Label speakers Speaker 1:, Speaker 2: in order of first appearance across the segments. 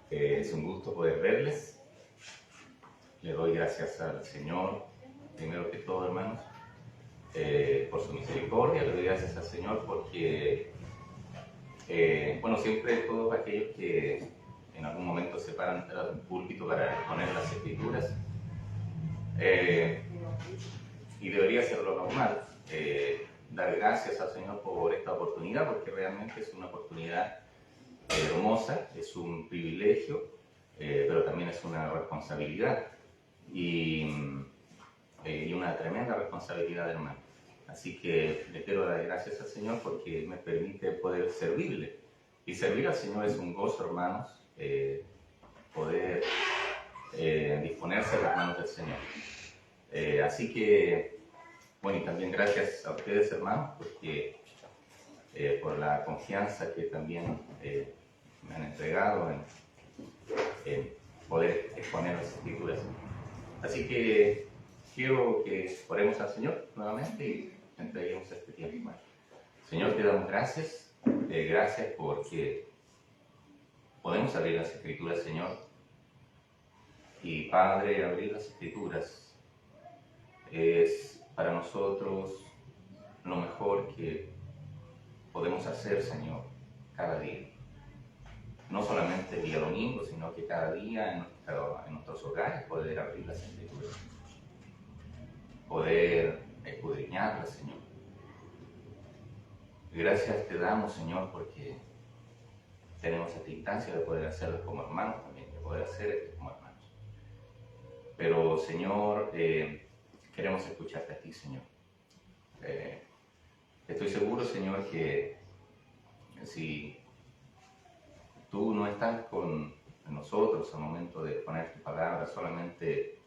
Speaker 1: Es un gusto poder verles. Le doy gracias al Señor, primero que todo, hermanos, por su misericordia. Le doy gracias al Señor porque, siempre todos aquellos que en algún momento se paran del púlpito para exponer las Escrituras, y debería ser lo normal, dar gracias al Señor por esta oportunidad, porque realmente es una oportunidad hermosa, es un privilegio, pero también es una responsabilidad y una tremenda responsabilidad, hermano. Así que le quiero dar gracias al Señor porque me permite poder servirle. Y servir al Señor es un gozo, hermanos, poder disponerse a las manos del Señor. Así que, y también gracias a ustedes, hermanos, porque por la confianza que también me han entregado en poder exponer las Escrituras. Así que quiero que oremos al Señor nuevamente y entreguemos este tiempo. Señor, te damos gracias, gracias porque podemos abrir las Escrituras, Señor. Y Padre, abrir las Escrituras es para nosotros lo mejor que podemos hacer, Señor, cada día. No solamente el día domingo, sino que cada día en nuestros hogares poder abrir las Escrituras, poder escudriñarlas, Señor. Gracias te damos, Señor, porque tenemos esta instancia de poder hacerlo como hermanos también, de poder hacer esto como hermanos. Pero, Señor, queremos escucharte a ti, Señor. Estoy seguro, Señor, que si tú no estás con nosotros al momento de poner tu palabra, solamente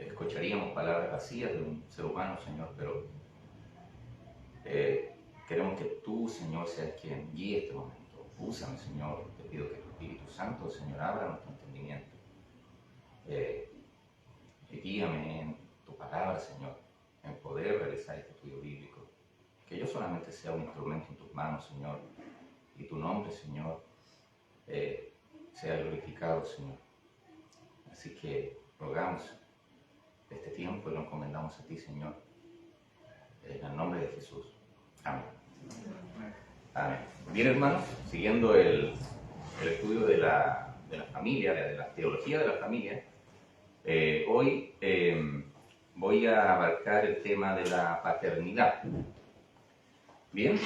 Speaker 1: escucharíamos palabras vacías de un ser humano, Señor, pero queremos que tú, Señor, seas quien guíe este momento. Úsame, Señor, te pido que tu Espíritu Santo, Señor, abra nuestro entendimiento. Guíame en tu palabra, Señor, en poder realizar este estudio bíblico. Que yo solamente sea un instrumento en tus manos, Señor, y tu nombre, Señor, sea glorificado, Señor. Así que rogamos este tiempo y lo encomendamos a ti, Señor, en el nombre de Jesús. Amén. Amén. Bien, hermanos, siguiendo el estudio de la familia, de la teología de la familia, hoy voy a abarcar el tema de la paternidad. Bien,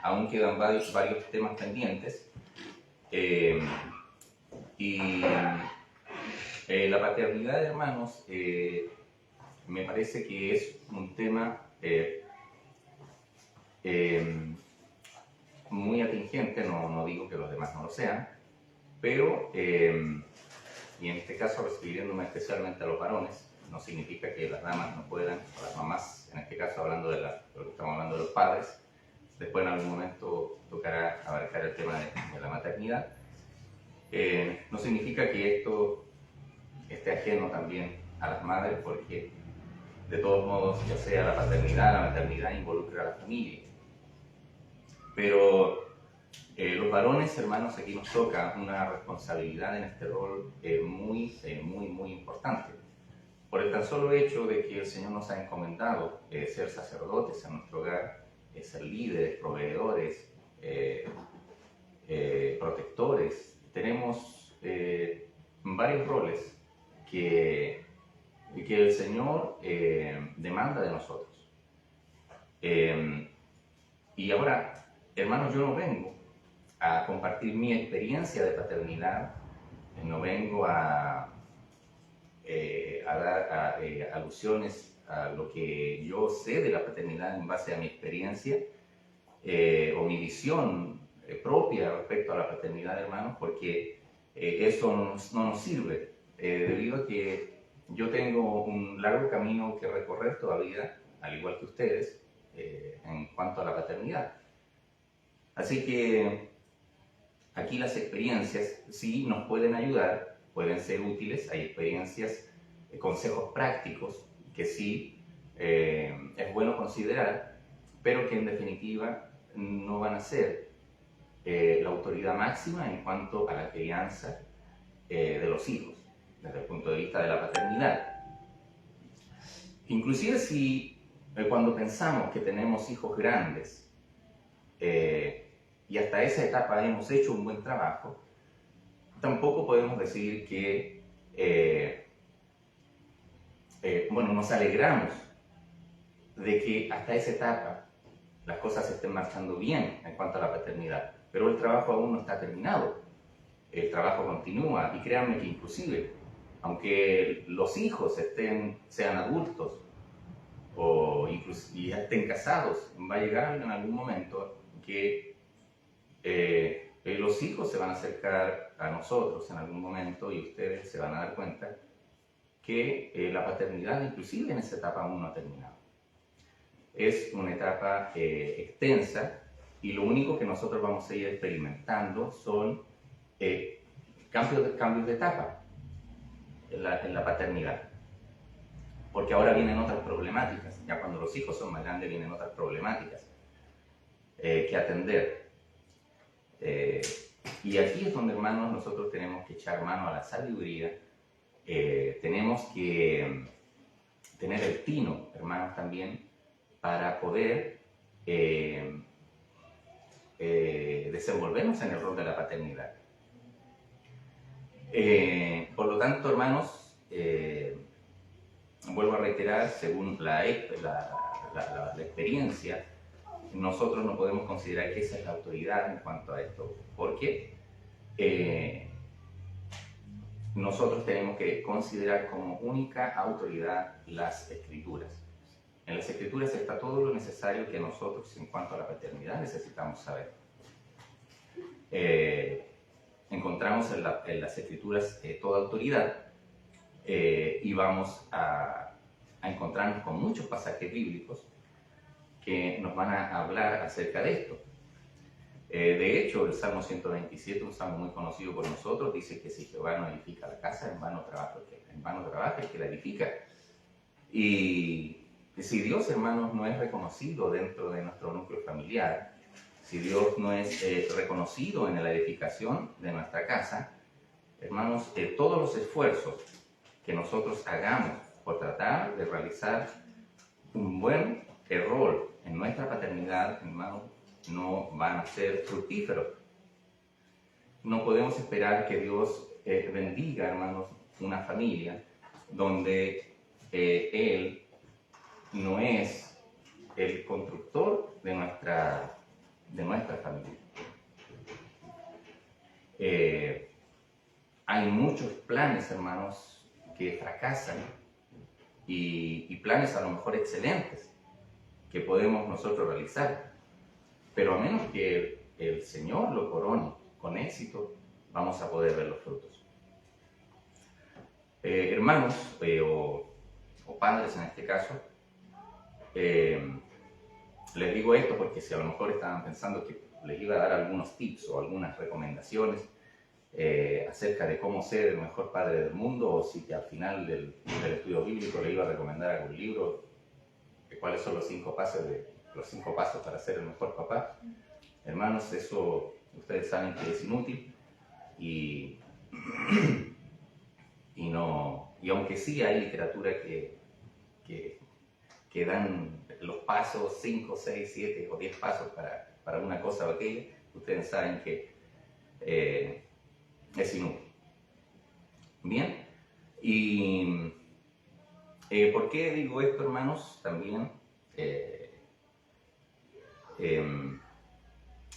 Speaker 1: aún quedan varios temas pendientes, y la paternidad, hermanos, me parece que es un tema muy atingente, no digo que los demás no lo sean, pero, y en este caso refiriéndome especialmente a los varones, no significa que las damas no puedan, o las mamás, en este caso hablando de lo que estamos hablando de los padres, después en algún momento tocará abarcar el tema de la maternidad. No significa que esto esté ajeno también a las madres, porque de todos modos, ya sea la paternidad, la maternidad involucra a la familia. Pero los varones, hermanos, aquí nos toca una responsabilidad en este rol muy importante. Por el tan solo hecho de que el Señor nos ha encomendado ser sacerdotes en nuestro hogar, ser líderes, proveedores, protectores. Tenemos varios roles que el Señor demanda de nosotros. Y ahora, hermanos, yo no vengo a compartir mi experiencia de paternidad, no vengo a dar alusiones a lo que yo sé de la paternidad en base a mi experiencia o mi visión propia respecto a la paternidad, hermanos, porque eso no nos sirve, debido a que yo tengo un largo camino que recorrer todavía, al igual que ustedes, en cuanto a la paternidad. Así que aquí las experiencias sí nos pueden ayudar, pueden ser útiles. Hay experiencias, consejos prácticos que sí es bueno considerar, pero que en definitiva no van a ser la autoridad máxima en cuanto a la crianza de los hijos, desde el punto de vista de la paternidad. Inclusive si cuando pensamos que tenemos hijos grandes y hasta esa etapa hemos hecho un buen trabajo, tampoco podemos decir que bueno, nos alegramos de que hasta esa etapa las cosas estén marchando bien en cuanto a la paternidad, pero el trabajo aún no está terminado, el trabajo continúa, y créanme que inclusive, aunque los hijos sean adultos o incluso ya estén casados, va a llegar en algún momento que los hijos se van a acercar a nosotros en algún momento y ustedes se van a dar cuenta que la paternidad inclusive en esa etapa aún no ha terminado. Es una etapa extensa y lo único que nosotros vamos a ir experimentando son cambios de etapa en la paternidad. Porque ahora vienen otras problemáticas, ya cuando los hijos son más grandes vienen otras problemáticas que atender. Y aquí es donde, hermanos, nosotros tenemos que echar mano a la sabiduría, tenemos que tener el tino, hermanos, también, para poder desenvolvernos en el rol de la paternidad. Por lo tanto, hermanos, vuelvo a reiterar, según la experiencia, nosotros no podemos considerar que esa es la autoridad en cuanto a esto, porque nosotros tenemos que considerar como única autoridad las Escrituras. En las Escrituras está todo lo necesario que nosotros, en cuanto a la paternidad, necesitamos saber. Encontramos en las Escrituras toda autoridad y vamos a encontrarnos con muchos pasajes bíblicos que nos van a hablar acerca de esto. De hecho, el Salmo 127, un salmo muy conocido por nosotros, dice que si Jehová no edifica la casa, en vano trabaja el que la edifica. Y si Dios, hermanos, no es reconocido dentro de nuestro núcleo familiar, si Dios no es reconocido en la edificación de nuestra casa, hermanos, todos los esfuerzos que nosotros hagamos por tratar de realizar un buen rol en nuestra paternidad, hermanos, no van a ser fructíferos. No podemos esperar que Dios bendiga, hermanos, una familia donde Él no es el constructor de nuestra familia. Hay muchos planes, hermanos, que fracasan y planes a lo mejor excelentes que podemos nosotros realizar. Pero a menos que el Señor lo corone con éxito, vamos a poder ver los frutos. Hermanos, o padres en este caso, les digo esto porque si a lo mejor estaban pensando que les iba a dar algunos tips o algunas recomendaciones acerca de cómo ser el mejor padre del mundo, o si que al final del estudio bíblico les iba a recomendar algún libro de cuáles son los 5 pasos para ser el mejor papá. Hermanos, eso ustedes saben que es inútil y aunque sí hay literatura que dan los pasos, 5, 6, 7 o 10 pasos para una cosa o aquella, ustedes saben que es inútil. Bien, y ¿por qué digo esto, hermanos? También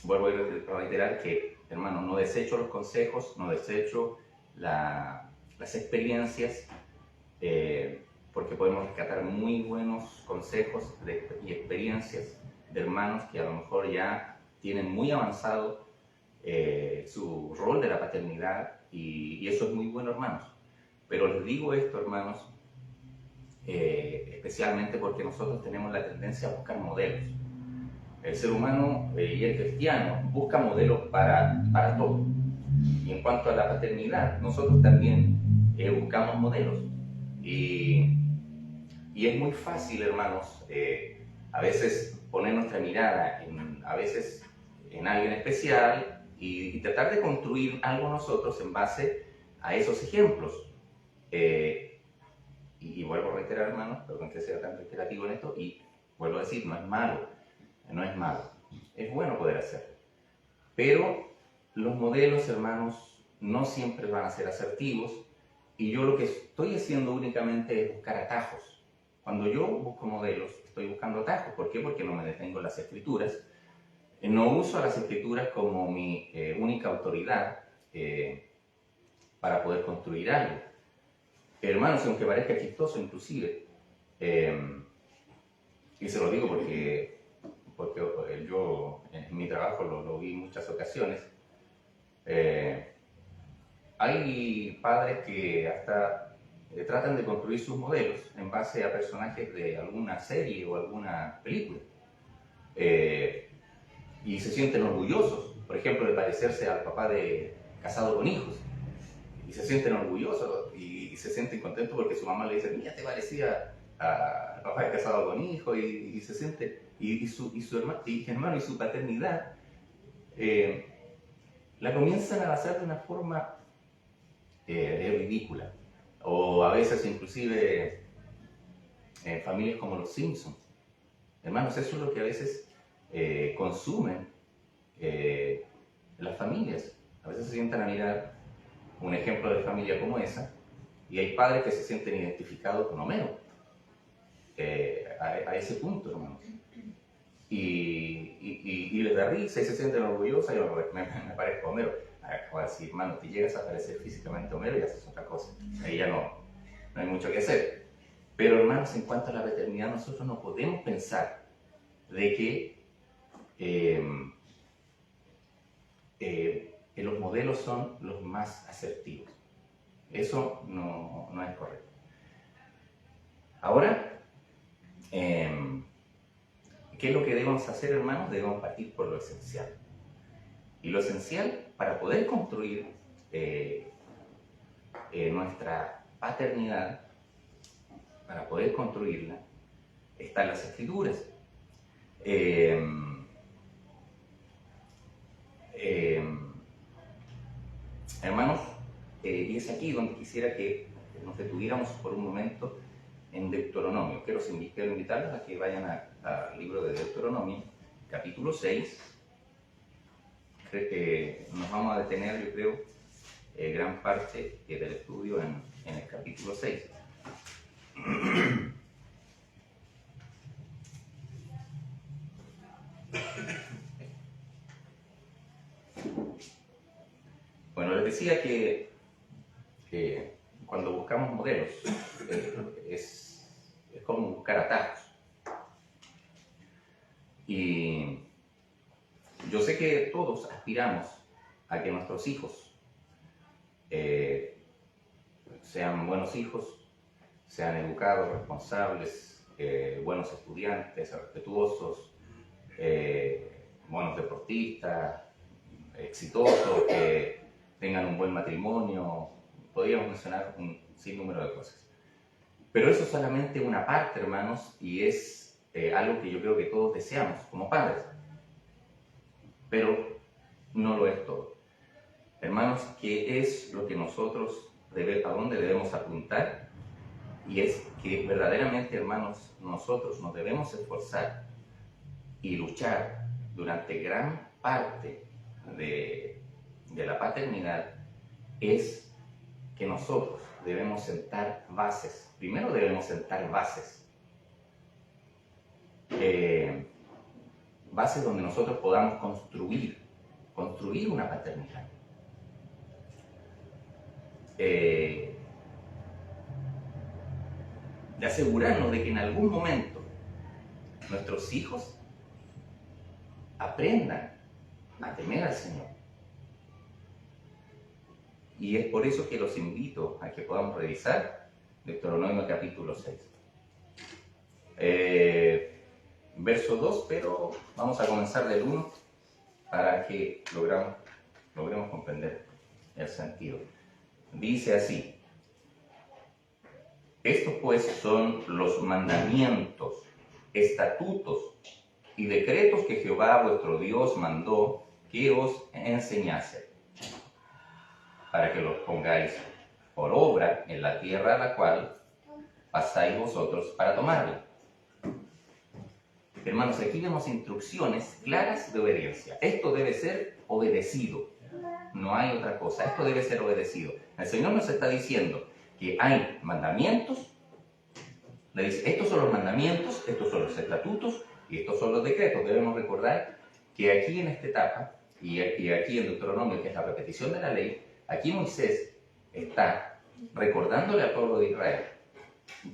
Speaker 1: vuelvo a reiterar que, hermanos, no desecho los consejos, no desecho las experiencias, porque podemos rescatar muy buenos consejos y experiencias de hermanos que a lo mejor ya tienen muy avanzado su rol de la paternidad, y eso es muy bueno, hermanos. Pero les digo esto, hermanos, especialmente porque nosotros tenemos la tendencia a buscar modelos. El ser humano y el cristiano busca modelos para todo. Y en cuanto a la paternidad, nosotros también buscamos modelos. Y es muy fácil, hermanos, a veces poner nuestra mirada en alguien especial y tratar de construir algo nosotros en base a esos ejemplos. Y vuelvo a reiterar, hermanos, perdón que sea tan reiterativo en esto, y vuelvo a decir, no es malo, es bueno poder hacerlo. Pero los modelos, hermanos, no siempre van a ser asertivos, y yo lo que estoy haciendo únicamente es buscar atajos. Cuando yo busco modelos, estoy buscando atajos. ¿Por qué? Porque no me detengo en las Escrituras. No uso a las Escrituras como mi única autoridad para poder construir algo. Hermanos, aunque parezca chistoso inclusive, y se lo digo porque yo en mi trabajo lo vi en muchas ocasiones, hay padres que hasta tratan de construir sus modelos en base a personajes de alguna serie o alguna película. Y se sienten orgullosos, por ejemplo, de parecerse al papá de Casado con Hijos. Y se sienten orgullosos y se sienten contentos porque su mamá le dice, mira, te parecía al papá de Casado con Hijos, y se siente, y su hermano y su paternidad la comienzan a hacer de una forma ridícula. O a veces inclusive en familias como los Simpsons. Hermanos, eso es lo que a veces consumen las familias. A veces se sientan a mirar un ejemplo de familia como esa, y hay padres que se sienten identificados con Homero, a ese punto, hermanos. Y les da risa y se sienten orgullosos. Yo me parezco a Homero. Ahora sí, hermano, te llegas a parecer físicamente a Homero y haces otra cosa. Ahí ya no hay mucho que hacer. Pero, hermanos, en cuanto a la paternidad, nosotros no podemos pensar de que los modelos son los más asertivos. Eso no es correcto. Ahora, ¿qué es lo que debemos hacer, hermanos? Debemos partir por lo esencial. Y lo esencial para poder construir nuestra paternidad, para poder construirla, está en las Escrituras. Hermanos, y es aquí donde quisiera que nos detuviéramos por un momento en Deuteronomio. Quiero invitarlos a que vayan al libro de Deuteronomio, capítulo 6. Nos vamos a detener, yo creo, gran parte del estudio en el capítulo 6. Bueno, les decía que cuando buscamos modelos es como buscar atajos. Y yo sé que todos aspiramos a que nuestros hijos sean buenos hijos, sean educados, responsables, buenos estudiantes, respetuosos, buenos deportistas, exitosos, que tengan un buen matrimonio. Podríamos mencionar un sinnúmero de cosas. Pero eso es solamente una parte, hermanos, y es algo que yo creo que todos deseamos como padres. Pero no lo es todo. Hermanos, ¿qué es lo que nosotros, a dónde debemos apuntar? Y es que verdaderamente, hermanos, nosotros nos debemos esforzar y luchar durante gran parte de la paternidad, es que nosotros debemos sentar bases. Primero debemos sentar bases. Bases donde nosotros podamos construir una paternidad. De asegurarnos de que en algún momento nuestros hijos aprendan a temer al Señor. Y es por eso que los invito a que podamos revisar Deuteronomio capítulo 6. Verso 2, pero vamos a comenzar del 1 para que logremos comprender el sentido. Dice así: estos pues son los mandamientos, estatutos y decretos que Jehová vuestro Dios mandó que os enseñase, para que los pongáis por obra en la tierra a la cual pasáis vosotros para tomarla. Hermanos, aquí vemos instrucciones claras de obediencia. Esto debe ser obedecido, no hay otra cosa. Esto debe ser obedecido. El Señor nos está diciendo que hay mandamientos. Le dice, estos son los mandamientos, estos son los estatutos y estos son los decretos. Debemos recordar que aquí en esta etapa, y aquí en Deuteronomio, que es la repetición de la ley, aquí Moisés está recordándole al pueblo de Israel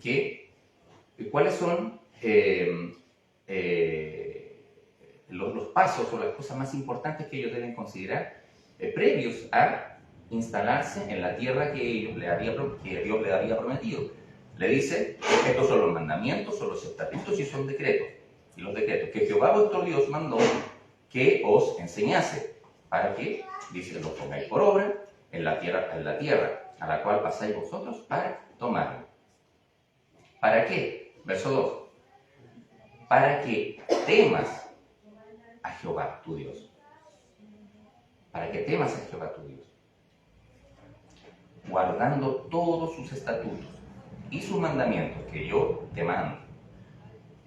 Speaker 1: que cuáles son los pasos o las cosas más importantes que ellos deben considerar previos a instalarse en la tierra que Dios le había prometido. Le dice, estos son los mandamientos, son los estatutos y son decretos. Y los decretos que Jehová vuestro Dios mandó que os enseñase, para que, dice, los pongáis por obra en la tierra a la cual pasáis vosotros para tomarla. ¿Para qué? Verso 2. Para que temas a Jehová tu Dios. Para que temas a Jehová tu Dios. Guardando todos sus estatutos y sus mandamientos que yo te mando.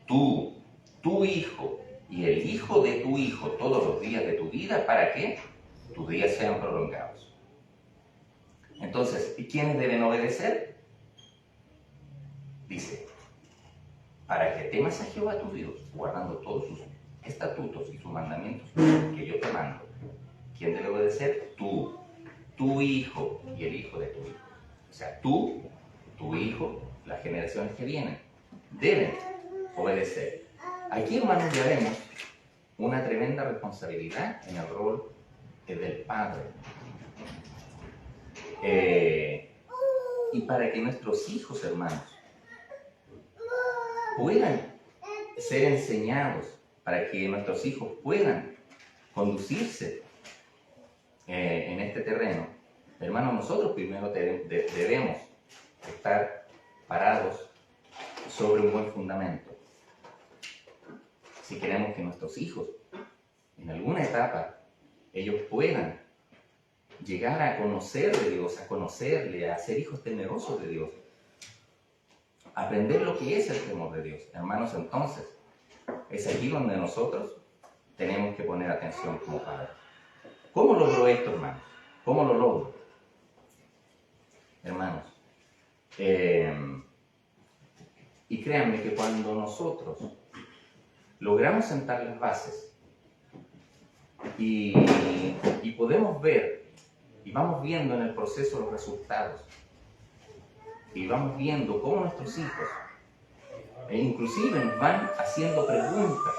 Speaker 1: Tú, tu hijo y el hijo de tu hijo todos los días de tu vida, para que tus días sean prolongados. Entonces, ¿quiénes deben obedecer? Dice, para que temas a Jehová tu Dios, guardando todos sus estatutos y sus mandamientos que yo te mando. ¿Quién debe obedecer? Tú, tu hijo y el hijo de tu hijo. O sea, tú, tu hijo, las generaciones que vienen, deben obedecer. Aquí, hermanos, ya vemos una tremenda responsabilidad en el rol del padre. Y para que nuestros hijos, hermanos, puedan ser enseñados, para que nuestros hijos puedan conducirse en este terreno, hermanos, nosotros primero debemos estar parados sobre un buen fundamento. Si queremos que nuestros hijos, en alguna etapa, ellos puedan llegar a conocer de Dios, a conocerle, a ser hijos temerosos de Dios, aprender lo que es el temor de Dios. Hermanos, entonces, es aquí donde nosotros tenemos que poner atención como padres. ¿Cómo logro esto, hermanos? ¿Cómo lo logro? Hermanos, y créanme que cuando nosotros logramos sentar las bases y podemos ver y vamos viendo en el proceso los resultados y vamos viendo cómo nuestros hijos inclusive nos van haciendo preguntas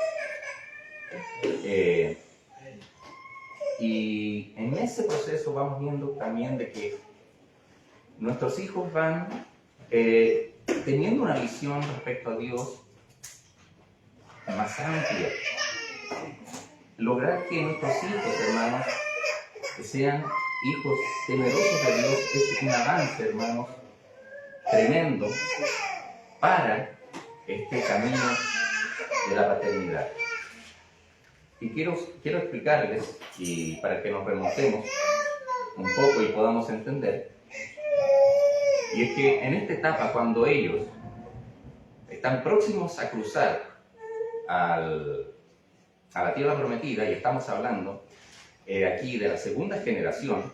Speaker 1: y en ese proceso vamos viendo también de que nuestros hijos van teniendo una visión respecto a Dios más amplia. Lograr que nuestros hijos, hermanos, sean hijos temerosos de Dios es un avance, hermanos, tremendo para este camino de la paternidad. Y quiero explicarles, y para que nos remontemos un poco y podamos entender, y es que en esta etapa, cuando ellos están próximos a cruzar a la tierra prometida, y estamos hablando aquí de la segunda generación,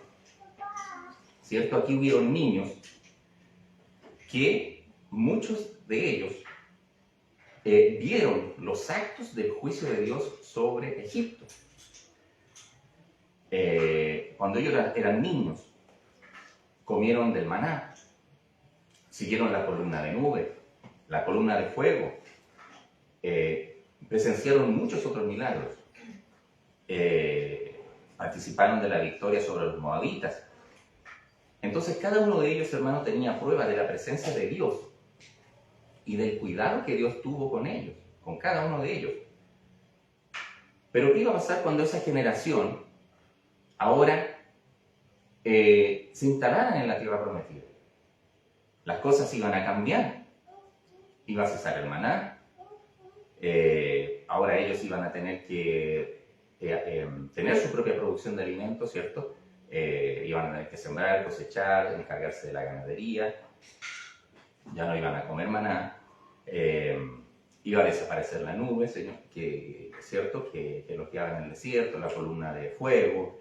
Speaker 1: ¿cierto? Aquí hubieron niños que muchos de ellos vieron los actos del juicio de Dios sobre Egipto. Cuando ellos eran niños, comieron del maná, siguieron la columna de nube, la columna de fuego, presenciaron muchos otros milagros, participaron de la victoria sobre los moabitas. Entonces cada uno de ellos, hermanos, tenía prueba de la presencia de Dios y del cuidado que Dios tuvo con ellos, con cada uno de ellos. Pero ¿qué iba a pasar cuando esa generación ahora se instalaran en la tierra prometida? Las cosas iban a cambiar. Iba a cesar el maná. Ahora ellos iban a tener que tener su propia producción de alimentos, ¿cierto? Iban a tener que sembrar, cosechar, encargarse de la ganadería, ya no iban a comer maná, iba a desaparecer la nube, ¿cierto? Que los guiaba en el desierto, la columna de fuego,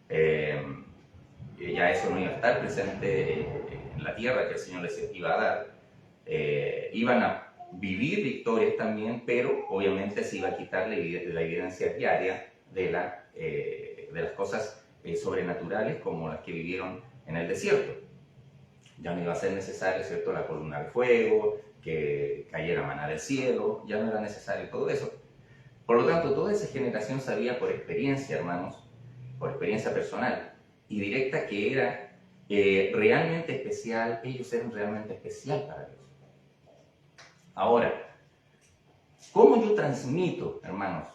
Speaker 1: ya eso no iba a estar presente en la tierra que el Señor les iba a dar. Iban a vivir victorias también, pero obviamente se iba a quitar la evidencia diaria de las cosas sobrenaturales como las que vivieron en el desierto. Ya no iba a ser necesario, ¿cierto?, la columna de fuego, que cayera maná del cielo, ya no era necesario todo eso. Por lo tanto, toda esa generación sabía por experiencia, hermanos, por experiencia personal y directa, que era realmente especial, ellos eran realmente especial para Dios. Ahora, ¿cómo yo transmito, hermanos?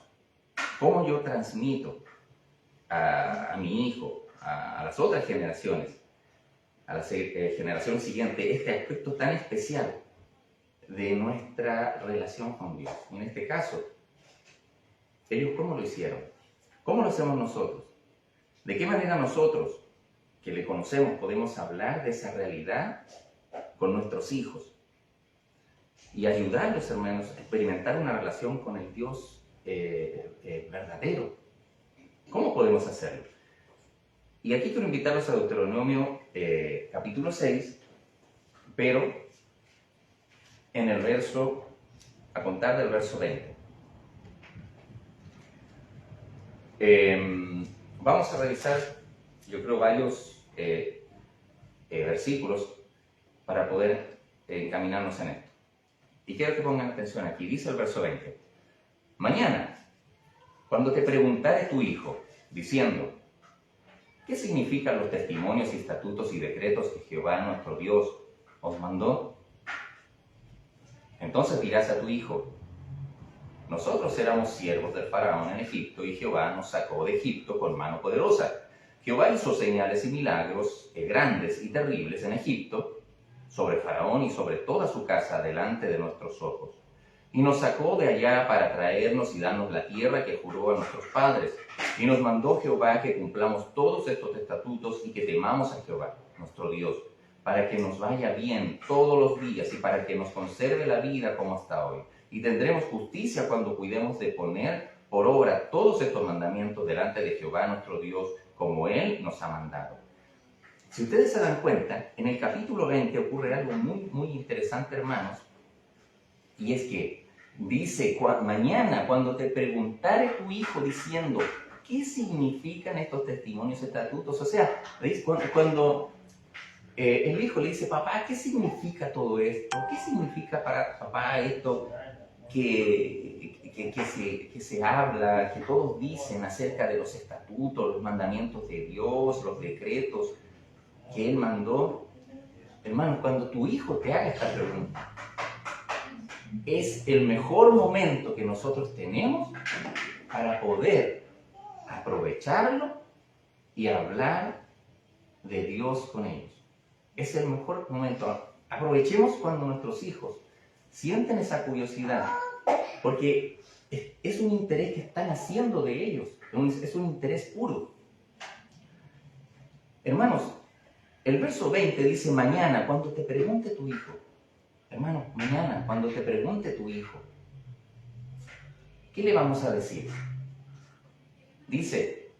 Speaker 1: ¿Cómo yo transmito a mi hijo, a las otras generaciones, a la generación siguiente, este aspecto tan especial de nuestra relación con Dios? Y en este caso, ellos ¿cómo lo hicieron? ¿Cómo lo hacemos nosotros? ¿De qué manera nosotros, que le conocemos, podemos hablar de esa realidad con nuestros hijos y ayudarlos, hermanos, a experimentar una relación con el Dios verdadero? ¿Cómo podemos hacerlo? Y aquí quiero invitarlos a Deuteronomio capítulo 6, pero en el verso, a contar del verso 20. Vamos a revisar, yo creo, varios versículos para poder encaminarnos en esto. Y quiero que pongan atención aquí. Dice el verso 20. Mañana, cuando te preguntare tu hijo, diciendo, ¿qué significan los testimonios y estatutos y decretos que Jehová nuestro Dios os mandó? Entonces dirás a tu hijo, nosotros éramos siervos del faraón en Egipto y Jehová nos sacó de Egipto con mano poderosa. Jehová hizo señales y milagros grandes y terribles en Egipto, sobre faraón y sobre toda su casa delante de nuestros ojos. Y nos sacó de allá para traernos y darnos la tierra que juró a nuestros padres. Y nos mandó Jehová que cumplamos todos estos estatutos y que temamos a Jehová, nuestro Dios, para que nos vaya bien todos los días y para que nos conserve la vida como hasta hoy. Y tendremos justicia cuando cuidemos de poner por obra todos estos mandamientos delante de Jehová nuestro Dios, como Él nos ha mandado. Si ustedes se dan cuenta, en el capítulo 20 ocurre algo muy interesante, hermanos, y es que dice, mañana cuando te preguntare tu hijo diciendo, ¿qué significan estos testimonios y estatutos? O sea, cuando el hijo le dice, papá, ¿qué significa todo esto? ¿Qué significa para papá esto que se habla, que todos dicen acerca de los estatutos, los mandamientos de Dios, los decretos que Él mandó? Hermanos, cuando tu hijo te haga esta pregunta, es el mejor momento que nosotros tenemos para poder aprovecharlo y hablar de Dios con ellos. Es el mejor momento. Aprovechemos cuando nuestros hijos sienten esa curiosidad, porque es un interés que están haciendo de ellos, es un interés puro. Hermanos, el verso 20 dice, mañana cuando te pregunte tu hijo, hermano, mañana cuando te pregunte tu hijo, ¿qué le vamos a decir? Dice,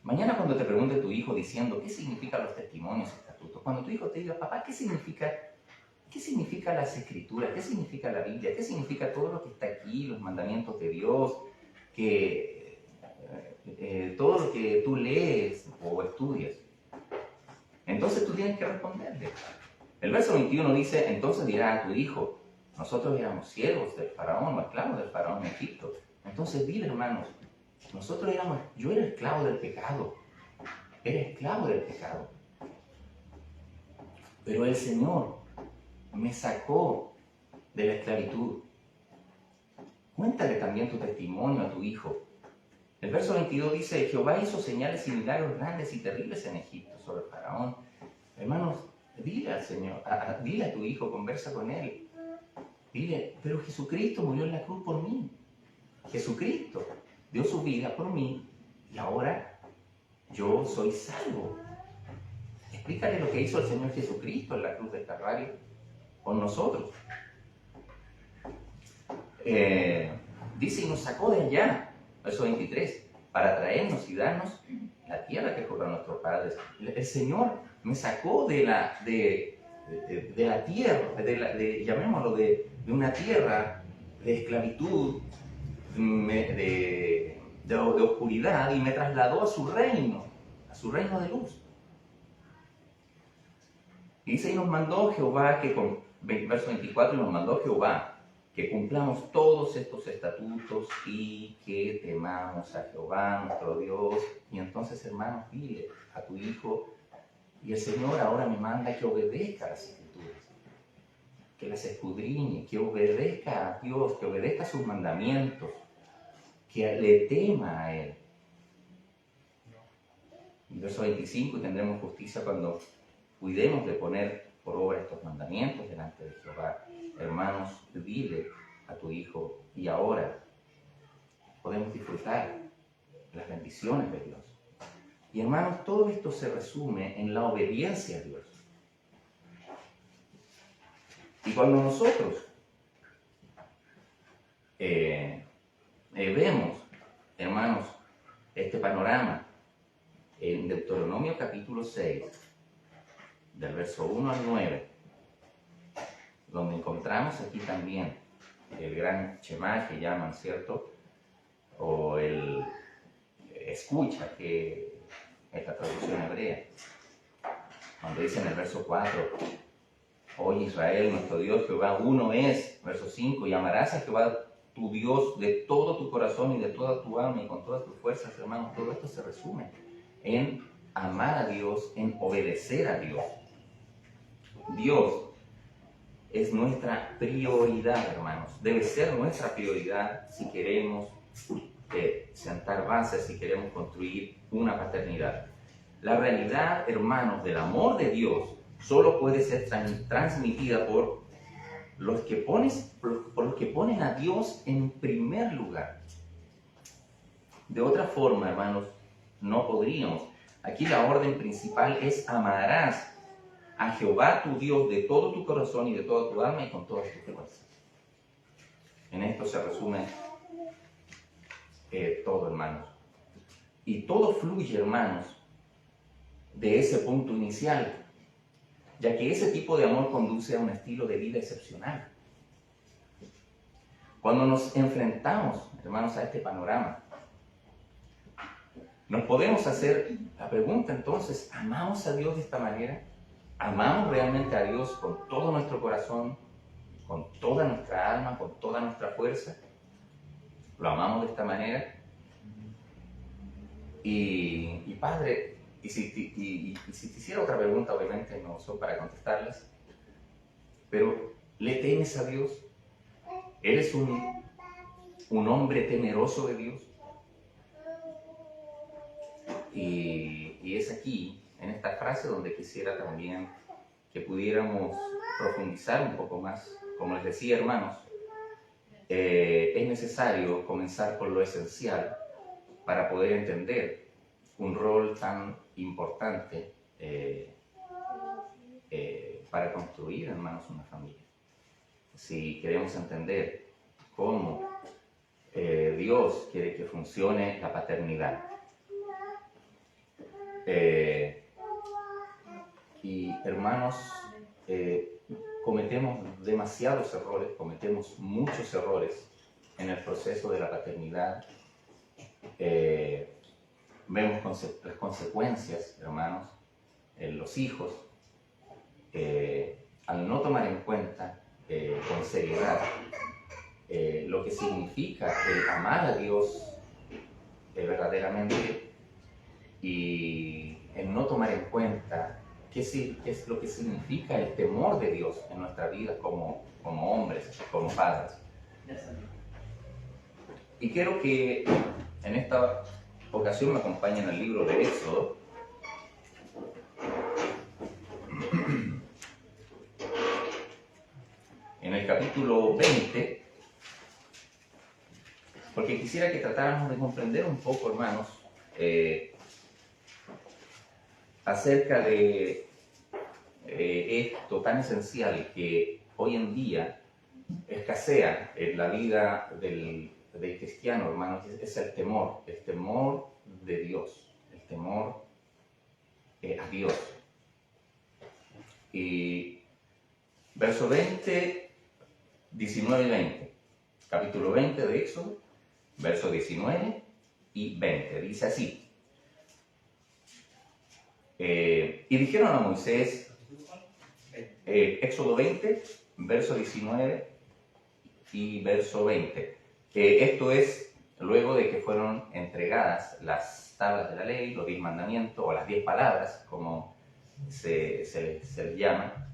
Speaker 1: mañana cuando te pregunte tu hijo diciendo, ¿qué significan los testimonios y estatutos? Cuando tu hijo te diga, papá, ¿qué significa las escrituras? ¿Qué significa la Biblia? ¿Qué significa todo lo que está aquí, los mandamientos de Dios? Todo lo que tú lees o estudias. Entonces tú tienes que responderle. El verso 21 dice, entonces dirá a tu hijo, nosotros éramos siervos del faraón o esclavos del faraón en Egipto. Entonces dile, hermanos, yo era esclavo del pecado. Era esclavo del pecado. Pero el Señor me sacó de la esclavitud. Cuéntale también tu testimonio a tu hijo. El verso 22 dice, Jehová hizo señales y milagros grandes y terribles en Egipto sobre el faraón. Hermanos, dile al Señor, dile a tu hijo, conversa con él. Dile, pero Jesucristo murió en la cruz por mí. Jesucristo. dio su vida por mí y ahora yo soy salvo. Explícale lo que hizo el Señor Jesucristo en la cruz del Calvario con nosotros. Dice, y nos sacó de allá, verso 23, para traernos y darnos la tierra que juró a nuestros padres. El Señor me sacó de la tierra, llamémoslo, de una tierra de esclavitud, de oscuridad, y me trasladó a su reino de luz. Y dice, y nos mandó Jehová, verso 24, y nos mandó Jehová que cumplamos todos estos estatutos y que temamos a Jehová, nuestro Dios. Y entonces, hermanos, dile a tu hijo, y el Señor ahora me manda que obedezca las escrituras, que las escudriñe, que obedezca a Dios, que obedezca a sus mandamientos, que le tema a Él. En verso 25, y tendremos justicia cuando cuidemos de poner por obra estos mandamientos delante de Jehová. Hermanos, dile a tu hijo, y ahora podemos disfrutar las bendiciones de Dios. Y hermanos, todo esto se resume en la obediencia a Dios. Y cuando nosotros vemos, hermanos, este panorama en Deuteronomio capítulo 6, del verso 1 al 9, donde encontramos aquí también el gran Shema que llaman, ¿cierto? O el escucha, que es la traducción hebrea. Cuando dice en el verso 4, oye Israel, nuestro Dios, Jehová uno es. Verso 5, y amarás a Jehová tu Dios de todo tu corazón y de toda tu alma y con todas tus fuerzas, hermanos. Todo esto se resume en amar a Dios, en obedecer a Dios. Dios es nuestra prioridad, hermanos. Debe ser nuestra prioridad si queremos sentar bases, si queremos construir una paternidad. La realidad, hermanos, del amor de Dios solo puede ser transmitida por los que ponen a Dios en primer lugar. De otra forma, hermanos, no podríamos. Aquí la orden principal es: amarás a Jehová tu Dios de todo tu corazón y de toda tu alma y con todas tus fuerzas. En esto se resume todo, hermanos. Y todo fluye, hermanos, de ese punto inicial, ya que ese tipo de amor conduce a un estilo de vida excepcional. Cuando nos enfrentamos, hermanos, a este panorama, nos podemos hacer la pregunta entonces: ¿amamos a Dios de esta manera? ¿Amamos realmente a Dios con todo nuestro corazón, con toda nuestra alma, con toda nuestra fuerza? ¿Lo amamos de esta manera? Y Padre, y si te hiciera otra pregunta, obviamente no son para contestarlas, pero ¿le temes a Dios? ¿Eres un hombre temeroso de Dios? Y es aquí, en esta frase, donde quisiera también que pudiéramos profundizar un poco más. Como les decía, hermanos, es necesario comenzar por lo esencial para poder entender un rol tan importante para construir, hermanos, una familia. Si queremos entender cómo Dios quiere que funcione la paternidad. Y hermanos, cometemos demasiados errores, cometemos muchos errores en el proceso de la paternidad. Vemos las consecuencias, hermanos, en los hijos, al no tomar en cuenta con seriedad lo que significa el amar a Dios verdaderamente, y el no tomar en cuenta qué es lo que significa el temor de Dios en nuestra vida como hombres, como padres. Y quiero que en esta ocasión me acompañen al libro de Éxodo. En el capítulo 20, porque quisiera que tratáramos de comprender un poco, hermanos, acerca de esto tan esencial que hoy en día escasea en la vida del cristiano, hermanos, es el temor de Dios, el temor a Dios. Y verso 20, 19 y 20, capítulo 20 de Éxodo, verso 19 y 20, dice así. Y dijeron a Moisés, Éxodo 20, verso 19 y verso 20, esto es luego de que fueron entregadas las tablas de la ley, los 10 mandamientos, o las 10 palabras, como se les llama.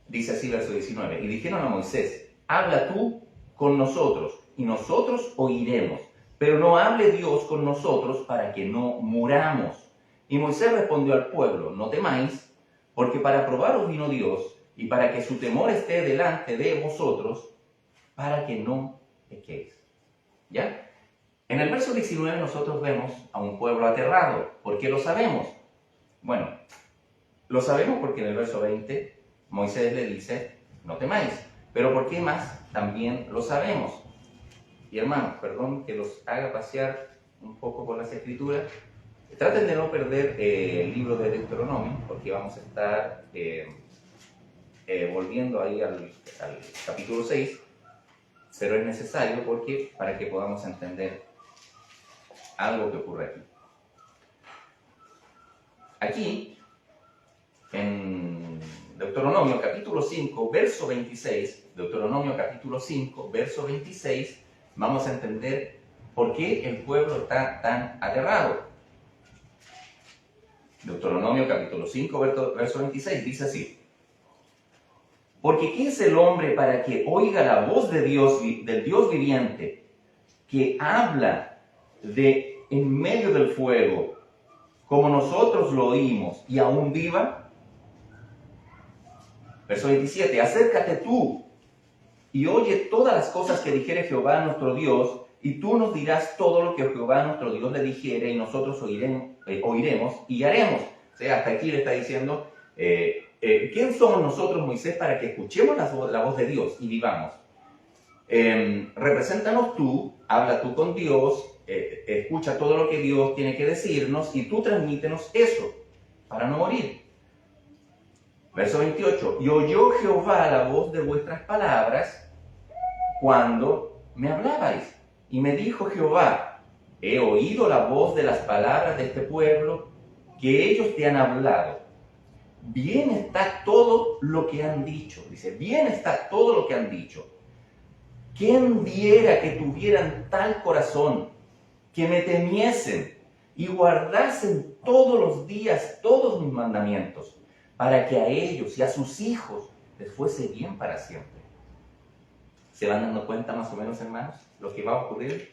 Speaker 1: Dice así verso 19, y dijeron a Moisés, habla tú con nosotros, y nosotros oiremos, pero no hable Dios con nosotros para que no muramos. Y Moisés respondió al pueblo, no temáis, porque para probaros vino Dios, y para que su temor esté delante de vosotros, para que no pequéis. ¿Ya? En el verso 19 nosotros vemos a un pueblo aterrado. ¿Por qué lo sabemos? Bueno, lo sabemos porque en el verso 20 Moisés le dice, no temáis. Pero ¿por qué más? También lo sabemos. Y hermanos, perdón que los haga pasear un poco por las escrituras. Traten de no perder el libro de Deuteronomio, porque vamos a estar volviendo ahí al capítulo 6, pero es necesario porque para que podamos entender algo que ocurre aquí. Aquí, en Deuteronomio capítulo 5, verso 26, Deuteronomio capítulo 5, verso 26, vamos a entender por qué el pueblo está tan aterrado. Deuteronomio capítulo 5, verso 26, dice así. Porque ¿quién es el hombre para que oiga la voz de Dios, del Dios viviente, que habla de en medio del fuego, como nosotros lo oímos, y aún viva? Verso 27, acércate tú y oye todas las cosas que dijere Jehová nuestro Dios, y tú nos dirás todo lo que Jehová nuestro Dios le dijere, y nosotros oiremos y haremos. O sea, hasta aquí le está diciendo, ¿quién somos nosotros, Moisés, para que escuchemos la voz de Dios y vivamos? Represéntanos tú, habla tú con Dios, escucha todo lo que Dios tiene que decirnos, y tú transmítenos eso, para no morir. Verso 28, y oyó Jehová la voz de vuestras palabras cuando me hablabais. Y me dijo Jehová, he oído la voz de las palabras de este pueblo que ellos te han hablado. Bien está todo lo que han dicho. Dice, bien está todo lo que han dicho. ¿Quién diera que tuvieran tal corazón, que me temiesen y guardasen todos los días todos mis mandamientos, para que a ellos y a sus hijos les fuese bien para siempre? ¿Se van dando cuenta más o menos, hermanos, lo que va a ocurrir?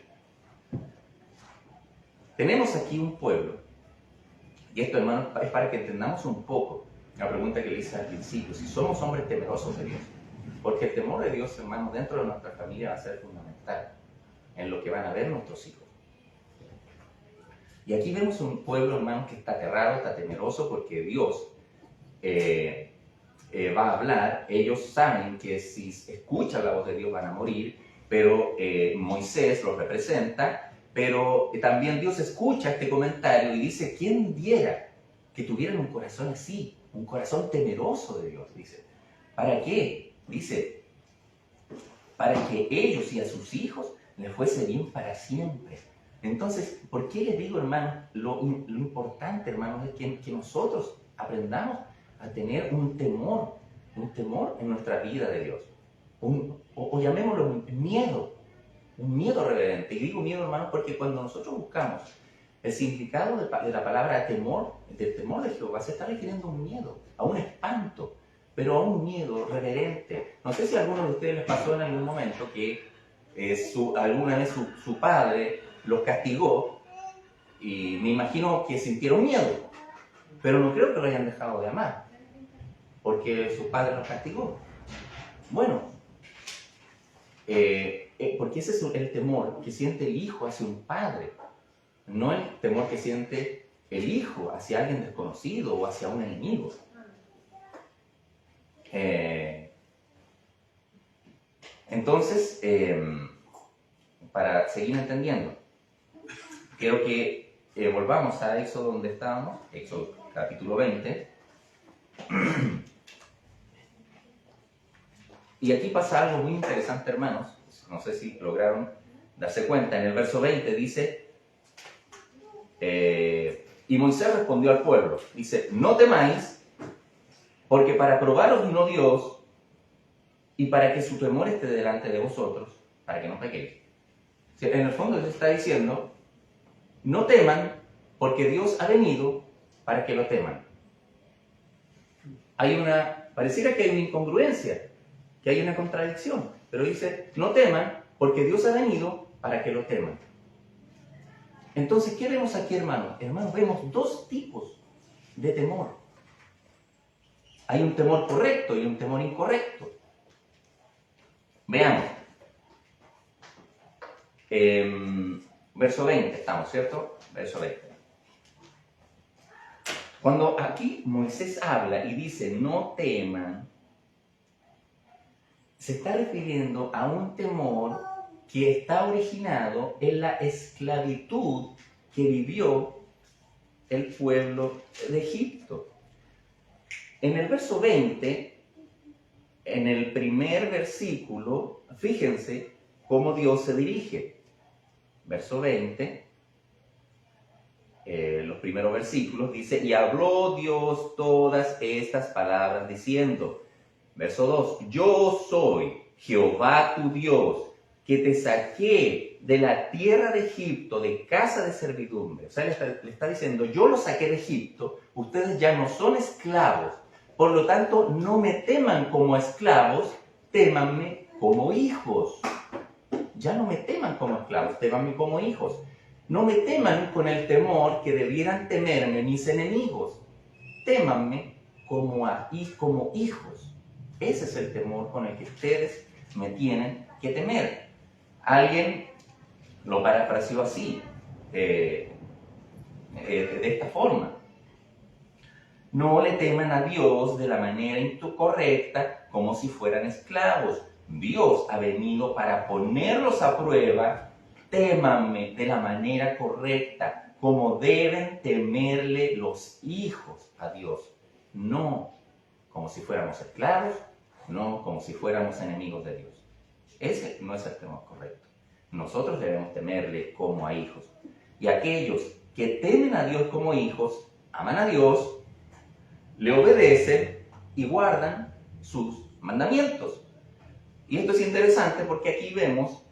Speaker 1: Tenemos aquí un pueblo, y esto, hermanos, es para que entendamos un poco la pregunta que le hice al principio, si somos hombres temerosos de Dios. Porque el temor de Dios, hermanos, dentro de nuestra familia va a ser fundamental en lo que van a ver nuestros hijos. Y aquí vemos un pueblo, hermanos, que está aterrado, está temeroso, porque Dios va a hablar. Ellos saben que si escuchan la voz de Dios van a morir, pero Moisés los representa, pero también Dios escucha este comentario y dice, ¿quién diera que tuvieran un corazón así, un corazón temeroso de Dios? Dice, ¿para qué? Dice, para que ellos y a sus hijos les fuese bien para siempre. Entonces, ¿por qué les digo, hermanos? Lo importante, hermanos, es que nosotros aprendamos a tener un temor en nuestra vida de Dios. O llamémoslo un miedo reverente. Y digo miedo, hermanos, porque cuando nosotros buscamos el significado de la palabra temor, del temor de Jehová, se está refiriendo a un miedo, a un espanto, pero a un miedo reverente. No sé si a alguno de ustedes les pasó en algún momento que alguna vez su padre los castigó, y me imagino que sintieron miedo, pero no creo que lo hayan dejado de amar, porque su padre los castigó. Bueno, Porque ese es el temor que siente el hijo hacia un padre, no el temor que siente el hijo hacia alguien desconocido o hacia un enemigo. Entonces, para seguir entendiendo, quiero que volvamos a Éxodo donde estábamos, Éxodo capítulo 20. Y aquí pasa algo muy interesante, hermanos. No sé si lograron darse cuenta. En el verso 20 dice, y Moisés respondió al pueblo, dice, no temáis, porque para probaros vino Dios, y para que su temor esté delante de vosotros, para que no pequéis. En el fondo Dios está diciendo, no teman, porque Dios ha venido para que lo teman. Pareciera que hay una incongruencia, que hay una contradicción, pero dice, no teman, porque Dios ha venido para que lo teman. Entonces, ¿qué vemos aquí, hermanos? Hermanos, vemos dos tipos de temor. Hay un temor correcto y un temor incorrecto. Veamos. Verso 20, estamos, ¿cierto? Verso 20. Cuando aquí Moisés habla y dice, no teman, se está refiriendo a un temor que está originado en la esclavitud que vivió el pueblo de Egipto. En el verso 20, en el primer versículo, fíjense cómo Dios se dirige. Verso 20, los primeros versículos, dice, y habló Dios todas estas palabras diciendo, verso 2, yo soy Jehová tu Dios, que te saqué de la tierra de Egipto, de casa de servidumbre. O sea, le está diciendo, yo los saqué de Egipto, ustedes ya no son esclavos, por lo tanto, no me teman como esclavos, témanme como hijos. Ya no me teman como esclavos, témanme como hijos. No me teman con el temor que debieran temerme mis enemigos. Témanme como hijos. Ese es el temor con el que ustedes me tienen que temer. Alguien lo parafraseó así, de esta forma. No le teman a Dios de la manera incorrecta, como si fueran esclavos. Dios ha venido para ponerlos a prueba. Témanme de la manera correcta, como deben temerle los hijos a Dios. No como si fuéramos esclavos, no como si fuéramos enemigos de Dios. Ese no es el temor correcto. Nosotros debemos temerle como a hijos. Y aquellos que temen a Dios como hijos, aman a Dios, le obedecen y guardan sus mandamientos. Y esto es interesante porque aquí vemos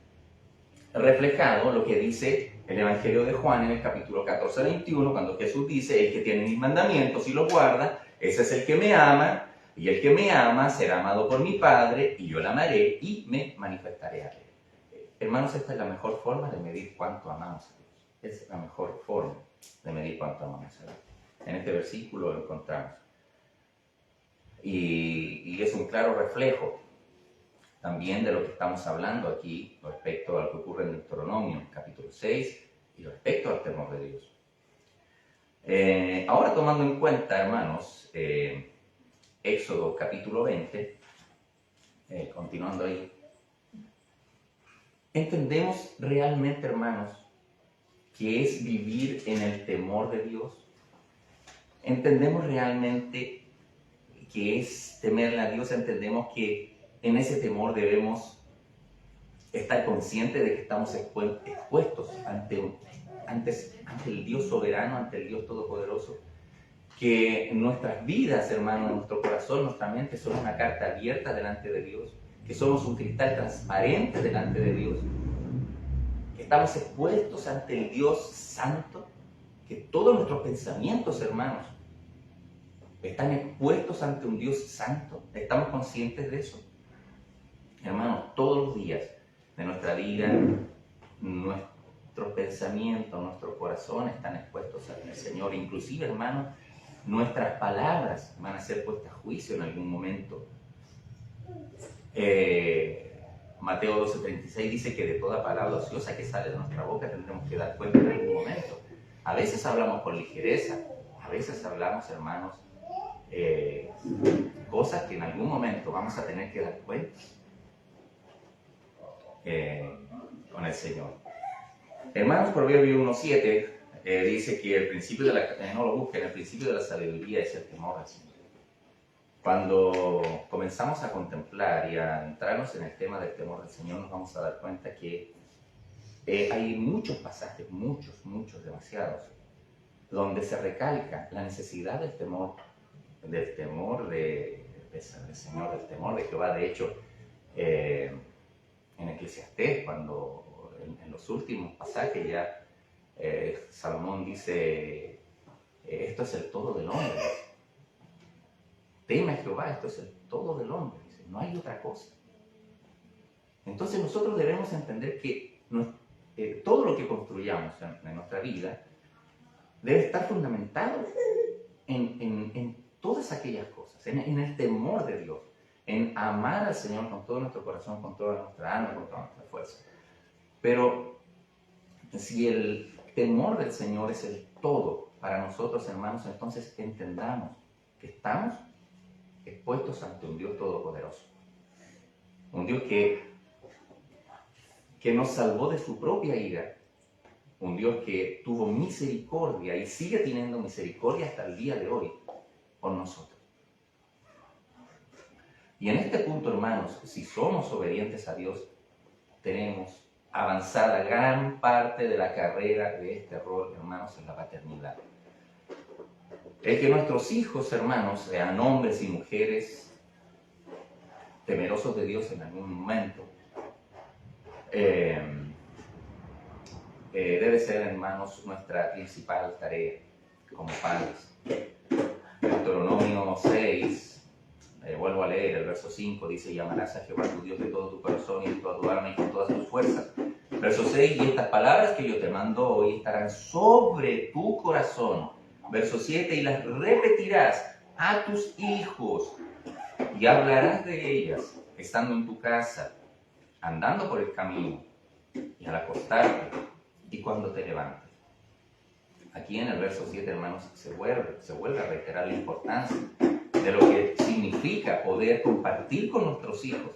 Speaker 1: reflejado lo que dice el Evangelio de Juan en el capítulo 14, 21, cuando Jesús dice, el que tiene mis mandamientos y los guarda, ese es el que me ama, y el que me ama será amado por mi Padre, y yo le amaré y me manifestaré a él. Hermanos, esta es la mejor forma de medir cuánto amamos a Dios. Es la mejor forma de medir cuánto amamos a Dios. En este versículo lo encontramos. Y es un claro reflejo también de lo que estamos hablando aquí respecto a lo que ocurre en Deuteronomio, capítulo 6, y respecto al temor de Dios. Ahora, tomando en cuenta, hermanos, Éxodo capítulo 20, continuando ahí, ¿entendemos realmente, hermanos, qué es vivir en el temor de Dios? ¿Entendemos realmente qué es temerle a Dios? ¿Entendemos que en ese temor debemos estar conscientes de que estamos expuestos ante el Dios soberano, ante el Dios todopoderoso? Que nuestras vidas, hermanos, nuestro corazón, nuestra mente son una carta abierta delante de Dios, que somos un cristal transparente delante de Dios, que estamos expuestos ante el Dios santo, que todos nuestros pensamientos, hermanos, están expuestos ante un Dios santo. ¿Estamos conscientes de eso? Hermanos, todos los días de nuestra vida, nuestros pensamientos, nuestros corazones están expuestos al Señor. Inclusive, hermanos, nuestras palabras van a ser puestas a juicio en algún momento. Mateo 12:36 dice que de toda palabra ociosa que sale de nuestra boca tendremos que dar cuenta en algún momento. A veces hablamos con ligereza, a veces hablamos, hermanos, cosas que en algún momento vamos a tener que dar cuenta con el Señor. Hermanos, Proverbios 1:7 dice que el principio de la, no lo busquen, el principio de la sabiduría es el temor al Señor. Cuando comenzamos a contemplar y a entrarnos en el tema del temor del Señor, nos vamos a dar cuenta que hay muchos pasajes, muchos, demasiados, donde se recalca la necesidad del temor del Señor, del temor de Jehová. De hecho, en Eclesiastés, cuando en los últimos pasajes ya Salomón dice, esto es el todo del hombre. Teme a Jehová, esto es el todo del hombre. Dice, no hay otra cosa. Entonces nosotros debemos entender que todo lo que construyamos en nuestra vida debe estar fundamentado en todas aquellas cosas, en el temor de Dios, en amar al Señor con todo nuestro corazón, con toda nuestra alma, con toda nuestra fuerza. Pero si el temor del Señor es el todo para nosotros, hermanos, entonces entendamos que estamos expuestos ante un Dios todopoderoso. Un Dios que nos salvó de su propia ira. Un Dios que tuvo misericordia y sigue teniendo misericordia hasta el día de hoy por nosotros. Y en este punto, hermanos, si somos obedientes a Dios, tenemos avanzada gran parte de la carrera de este rol, hermanos, en la paternidad. El que nuestros hijos, hermanos, sean hombres y mujeres temerosos de Dios en algún momento, debe ser, hermanos, nuestra principal tarea como padres. Deuteronomio 6, vuelvo a leer, el verso 5 dice, y amarás a Jehová tu Dios de todo tu corazón y de toda tu alma y con todas tus fuerzas. Verso 6, y estas palabras que yo te mando hoy estarán sobre tu corazón. Verso 7, y las repetirás a tus hijos y hablarás de ellas estando en tu casa, andando por el camino y al acostarte y cuando te levantes. Aquí en el verso 7, hermanos, se vuelve a reiterar la importancia de lo que significa poder compartir con nuestros hijos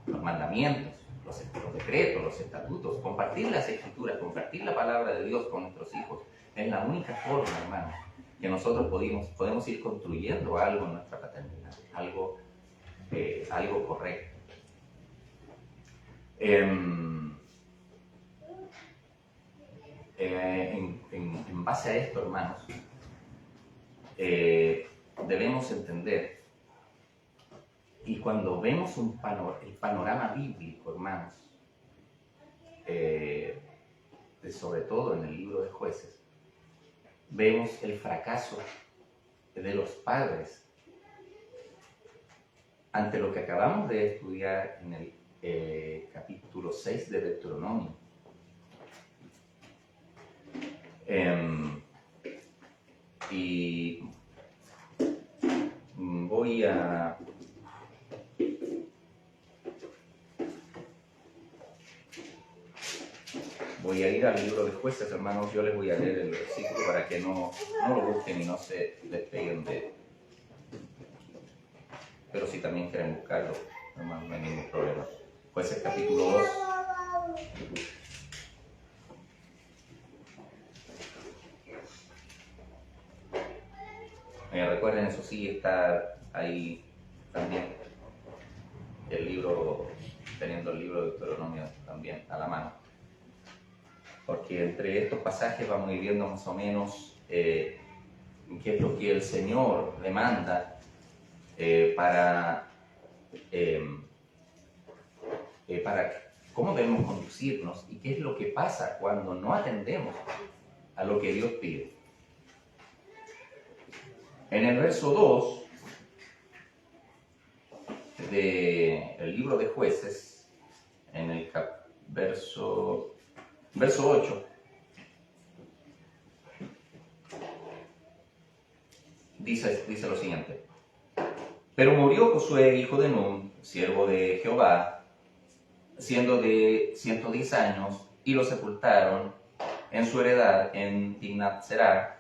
Speaker 1: los mandamientos, los decretos, los estatutos, compartir las escrituras, compartir la palabra de Dios con nuestros hijos. Es la única forma, hermanos, que nosotros podemos ir construyendo algo en nuestra paternidad, algo correcto. En base a esto, hermanos, debemos entender, y cuando vemos el panorama bíblico, hermanos, sobre todo en el libro de Jueces, vemos el fracaso de los padres ante lo que acabamos de estudiar en el capítulo 6 de Deuteronomio. Y voy a ir al libro de Jueces, hermanos. Yo les voy a leer el versículo para que no lo busquen y no se despeguen de él. Pero si también quieren buscarlo, hermanos, no hay ningún problema. Jueces capítulo 2. Recuerden, eso sí, está ahí también teniendo el libro de Deuteronomio también a la mano. Porque entre estos pasajes vamos a ir viendo más o menos qué es lo que el Señor demanda para cómo debemos conducirnos y qué es lo que pasa cuando no atendemos a lo que Dios pide. En el verso 2 del libro de Jueces, en el verso 8, dice lo siguiente: pero murió Josué, hijo de Nun, siervo de Jehová, siendo de 110 años, y lo sepultaron en su heredad en Timnat-Serah,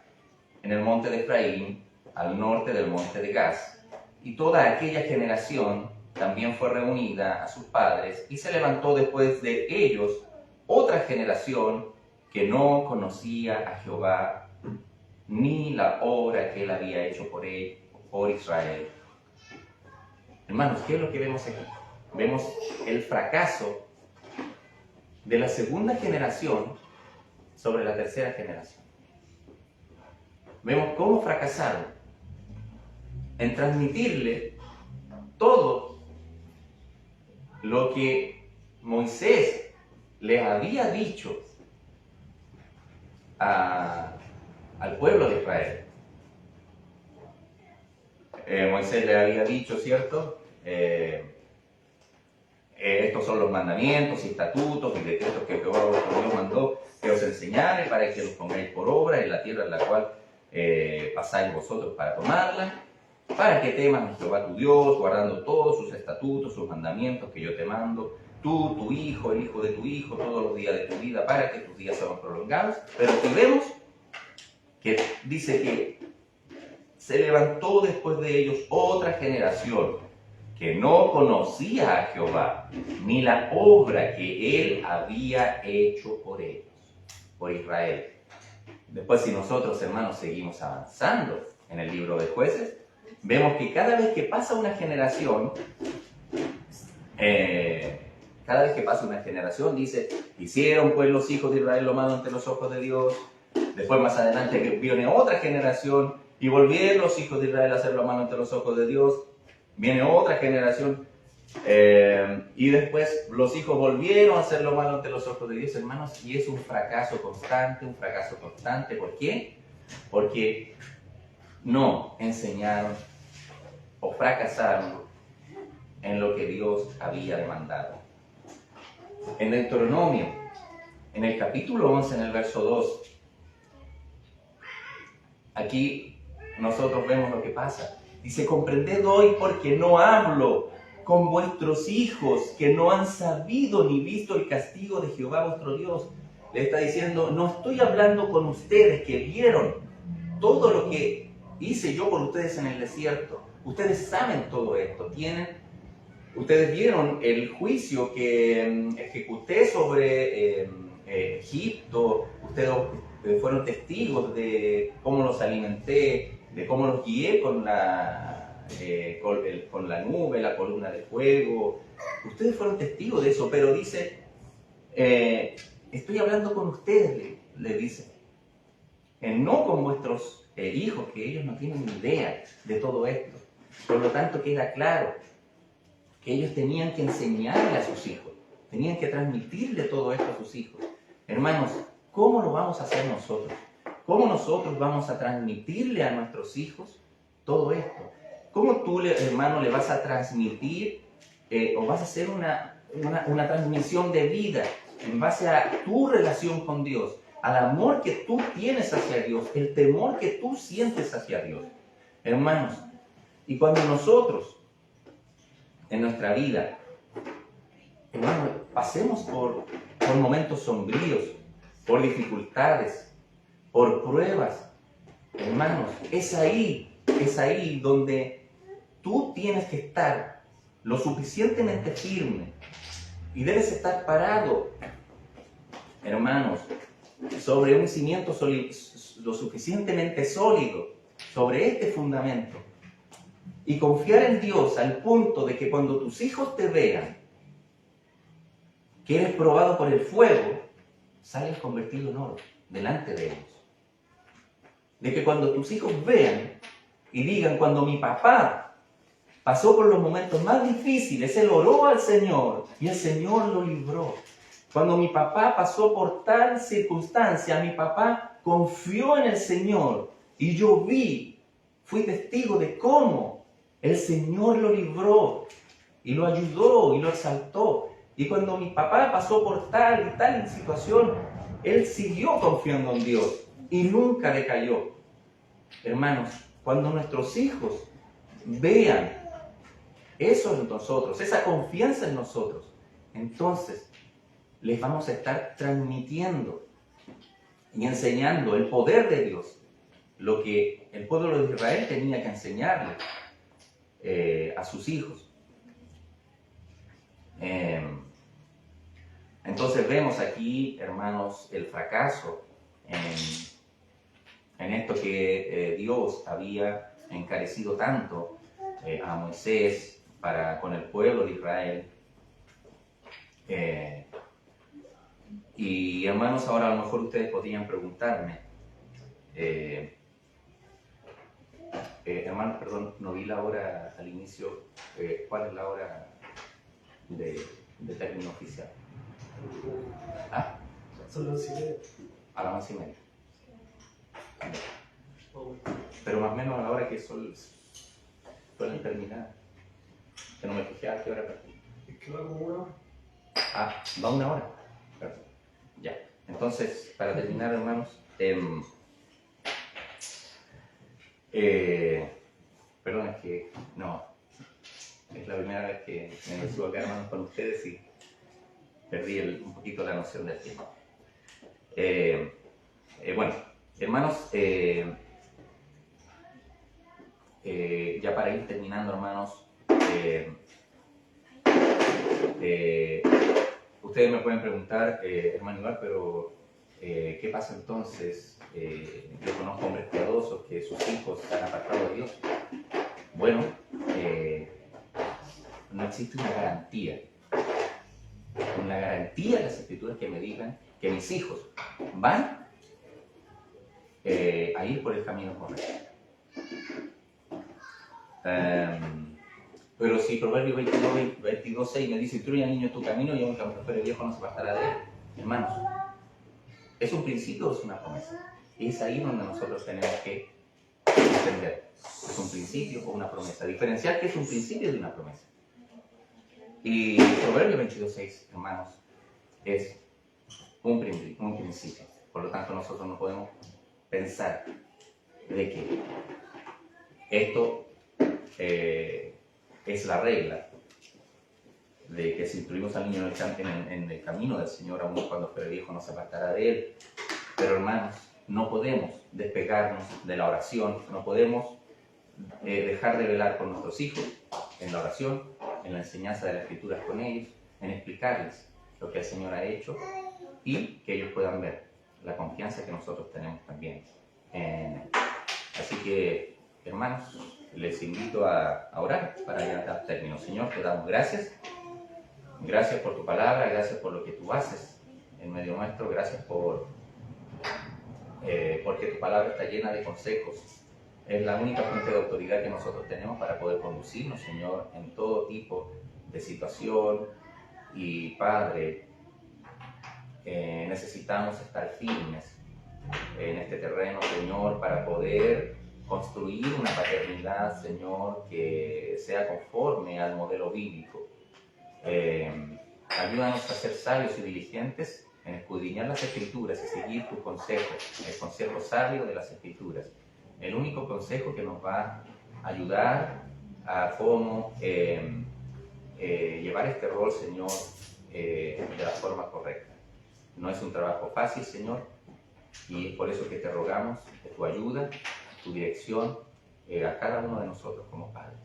Speaker 1: en el monte de Efraín, al norte del monte de Gaz. Y toda aquella generación también fue reunida a sus padres, y se levantó después de ellos otra generación que no conocía a Jehová, ni la obra que él había hecho por Israel. Hermanos, ¿qué es lo que vemos aquí? Vemos el fracaso de la segunda generación sobre la tercera generación. Vemos cómo fracasaron en transmitirle todo lo que Moisés les había dicho al pueblo de Israel. Moisés le había dicho, ¿cierto? Estos son los mandamientos y estatutos y decretos que Jehová os mandó que os enseñare para que los pongáis por obra en la tierra en la cual pasáis vosotros para tomarla, para que temas a Jehová tu Dios, guardando todos sus estatutos, sus mandamientos que yo te mando, tú, tu hijo, el hijo de tu hijo, todos los días de tu vida, para que tus días sean prolongados. Pero aquí vemos que dice que se levantó después de ellos otra generación que no conocía a Jehová, ni la obra que él había hecho por ellos, por Israel. Después, si nosotros, hermanos, seguimos avanzando en el libro de Jueces, vemos que cada vez que pasa una generación, dice, hicieron pues los hijos de Israel lo malo ante los ojos de Dios. Después, más adelante, que viene otra generación y volvieron los hijos de Israel a hacer lo malo ante los ojos de Dios. Viene otra generación y después los hijos volvieron a hacer lo malo ante los ojos de Dios, hermanos, y es un fracaso constante, ¿Por qué? Porque no enseñaron o fracasaron en lo que Dios había demandado. En Deuteronomio, en el capítulo 11, en el verso 2, aquí nosotros vemos lo que pasa. Dice, comprended hoy porque no hablo con vuestros hijos que no han sabido ni visto el castigo de Jehová vuestro Dios. Le está diciendo, no estoy hablando con ustedes que vieron todo lo que hice yo por ustedes en el desierto. Ustedes saben todo esto, ustedes vieron el juicio que ejecuté sobre Egipto, ustedes fueron testigos de cómo los alimenté, de cómo los guié con la nube, la columna de fuego. Ustedes fueron testigos de eso, pero dice, estoy hablando con ustedes, le dice, no con vuestros hijos, que ellos no tienen ni idea de todo esto. Por lo tanto, queda claro que ellos tenían que enseñarle a sus hijos, tenían que transmitirle todo esto a sus hijos. Hermanos, ¿cómo lo vamos a hacer nosotros? ¿Cómo nosotros vamos a transmitirle a nuestros hijos todo esto? ¿Cómo tú, hermano, le vas a transmitir o vas a hacer una transmisión de vida en base a tu relación con Dios, al amor que tú tienes hacia Dios, el temor que tú sientes hacia Dios? Hermanos, y cuando nosotros en nuestra vida, hermanos, pasemos por momentos sombríos, por dificultades, por pruebas, hermanos, es ahí donde tú tienes que estar lo suficientemente firme y debes estar parado, hermanos, sobre un cimiento lo suficientemente sólido, sobre este fundamento, y confiar en Dios al punto de que cuando tus hijos te vean que eres probado por el fuego, sales convertido en oro delante de ellos. De que cuando tus hijos vean y digan, cuando mi papá pasó por los momentos más difíciles, él oró al Señor y el Señor lo libró. Cuando mi papá pasó por tal circunstancia, mi papá confió en el Señor y yo fui testigo de cómo el Señor lo libró y lo ayudó y lo exaltó. Y cuando mi papá pasó por tal y tal situación, él siguió confiando en Dios y nunca decayó. Hermanos, cuando nuestros hijos vean eso en nosotros, esa confianza en nosotros, entonces les vamos a estar transmitiendo y enseñando el poder de Dios, lo que el pueblo de Israel tenía que enseñarle a sus hijos. Entonces vemos aquí, hermanos, el fracaso en esto que Dios había encarecido tanto a Moisés con el pueblo de Israel. Y hermanos, ahora a lo mejor ustedes podrían preguntarme, hermanos, perdón, no vi la hora al inicio. ¿Cuál es la hora de término oficial? ¿Ah?
Speaker 2: Son las 11:30.
Speaker 1: A las 11:30. Pero más o menos a la hora que suelen terminar. Que no me fijé a qué hora partí.
Speaker 2: Es que va como una hora.
Speaker 1: Ah, va una hora. Perdón. Ya. Entonces, para terminar, hermanos, perdón, es que no. Es la primera vez que me subo acá, hermanos, con ustedes y perdí un poquito la noción del tiempo. Bueno, hermanos, ya para ir terminando, hermanos, ustedes me pueden preguntar, hermano Iván, pero ¿qué pasa entonces? Yo conozco hombres piadosos que sus hijos se han apartado de Dios. Bueno, no existe una garantía en las Escrituras que me digan que mis hijos van a ir por el camino correcto. Pero si Proverbios 22:6 me dice: instruye al niño en tu camino y aunque fuere viejo no se apartará de él. Hermanos, ¿es un principio o es una promesa? Es ahí donde nosotros tenemos que entender. ¿Es un principio o una promesa? Diferenciar qué es un principio de una promesa. Y Proverbios 22:6, hermanos, es un principio. Por lo tanto, nosotros no podemos pensar de que esto es la regla, de que si instruimos al niño en el camino del Señor, aun cuando fuere viejo no se apartará de él. Pero hermanos, no podemos despegarnos de la oración, no podemos dejar de velar por nuestros hijos en la oración, en la enseñanza de las Escrituras con ellos, en explicarles lo que el Señor ha hecho y que ellos puedan ver la confianza que nosotros tenemos también en Él. Así que, hermanos, les invito a orar para ya dar término. Señor, te damos gracias. Gracias por tu palabra, gracias por lo que tú haces en medio nuestro, gracias porque tu palabra está llena de consejos. Es la única fuente de autoridad que nosotros tenemos para poder conducirnos, Señor, en todo tipo de situación. Y Padre, necesitamos estar firmes en este terreno, Señor, para poder construir una paternidad, Señor, que sea conforme al modelo bíblico. Ayúdanos a ser sabios y diligentes en escudriñar las Escrituras y seguir tu consejo, el consejo sabio de las Escrituras. El único consejo que nos va a ayudar a cómo llevar este rol, Señor, de la forma correcta. No es un trabajo fácil, Señor, y es por eso que te rogamos de tu ayuda, tu dirección a cada uno de nosotros como padres.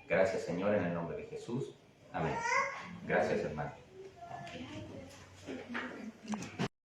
Speaker 1: Gracias, Señor, en el nombre de Jesús. Amén. Gracias, hermano.